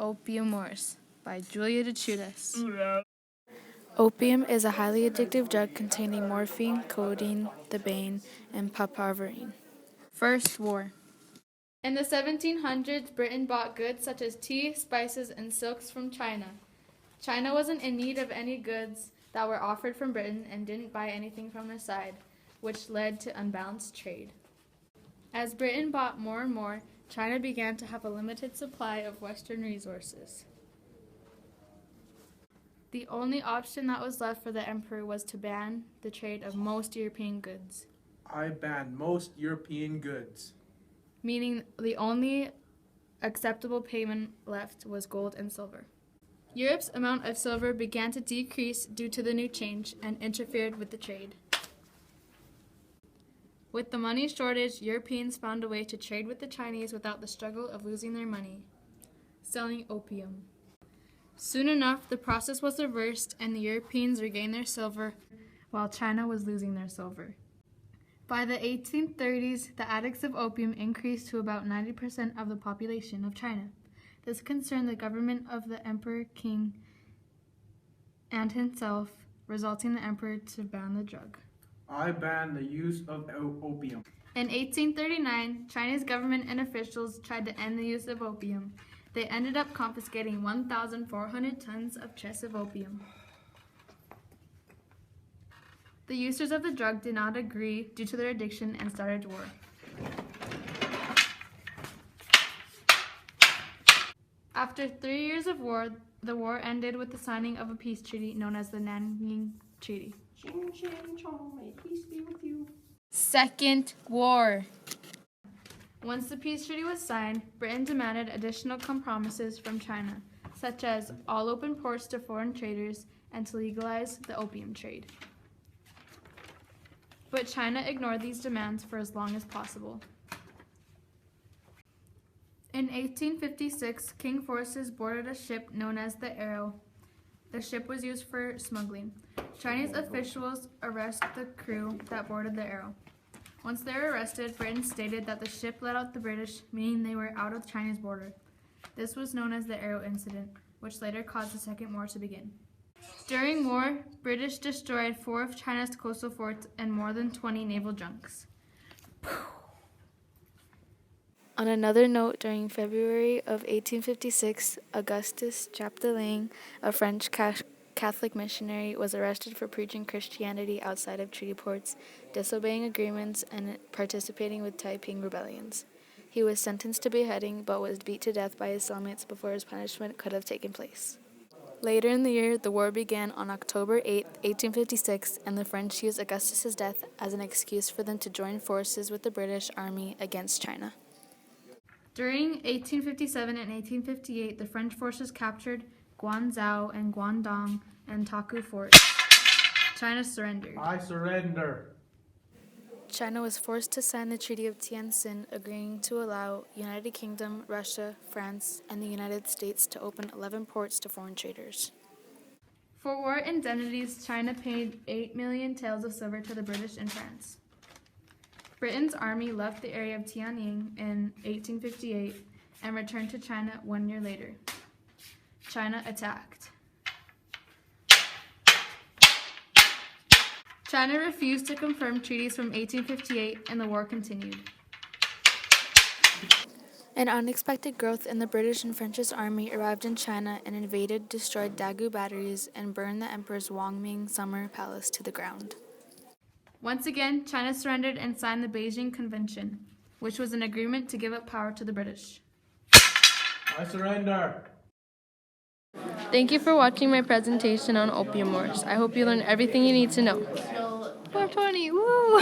Opium Wars by Deciutiis. Opium is a highly addictive drug containing morphine, codeine, thebaine, and papaverine. First War. In the 1700s, Britain bought goods such as tea, spices, and silks from China. China wasn't in need of any goods that were offered from Britain and didn't buy anything from their side, which led to unbalanced trade. As Britain bought more and more, China began to have a limited supply of Western resources. The only option that was left for the emperor was to ban the trade of most European goods. I ban most European goods. Meaning the only acceptable payment left was gold and silver. Europe's amount of silver began to decrease due to the new change and interfered with the trade. With the money shortage, Europeans found a way to trade with the Chinese without the struggle of losing their money: selling opium. Soon enough, the process was reversed and the Europeans regained their silver while China was losing their silver. By the 1830s, the addicts of opium increased to about 90% of the population of China. This concerned the government of the Emperor King and himself, resulting the emperor to ban the drug. I ban the use of opium. In 1839, Chinese government and officials tried to end the use of opium. They ended up confiscating 1,400 tons of chests of opium. The users of the drug did not agree due to their addiction and started war. After 3 years of war, the war ended with the signing of a peace treaty known as the Nanjing Treaty. Ching, ching, chong, may peace be with you. Second War. Once the peace treaty was signed, Britain demanded additional compromises from China, such as all open ports to foreign traders and to legalize the opium trade. But China ignored these demands for as long as possible. In 1856, Qing forces boarded a ship known as the Arrow. The ship was used for smuggling. Chinese officials arrested the crew that boarded the Arrow. Once they were arrested, Britain stated that the ship let out the British, meaning they were out of China's border. This was known as the Arrow Incident, which later caused the Second War to begin. During war, British destroyed 4 of China's coastal forts and more than 20 naval junks. On another note, during February of 1856, Augustus Chapdelaine, a French Catholic missionary, was arrested for preaching Christianity outside of treaty ports, disobeying agreements, and participating with Taiping rebellions. He was sentenced to beheading, but was beat to death by his cellmates before his punishment could have taken place. Later in the year, the war began on October 8, 1856, and the French used Augustus's death as an excuse for them to join forces with the British Army against China. During 1857 and 1858, the French forces captured Guangzhou and Guangdong and Taku forts. China surrendered. I surrender. China was forced to sign the Treaty of Tientsin, agreeing to allow United Kingdom, Russia, France, and the United States to open 11 ports to foreign traders. For war indemnities, China paid 8 million taels of silver to the British and France. Britain's army left the area of Tianjin in 1858 and returned to China 1 year later. China attacked. China refused to confirm treaties from 1858 and the war continued. An unexpected growth in the British and French's army arrived in China and invaded, destroyed Dagu batteries, and burned the Emperor's Wangming summer palace to the ground. Once again, China surrendered and signed the Beijing Convention, which was an agreement to give up power to the British. I surrender. Thank you for watching my presentation on Opium Wars. I hope you learned everything you need to know. 420, woo!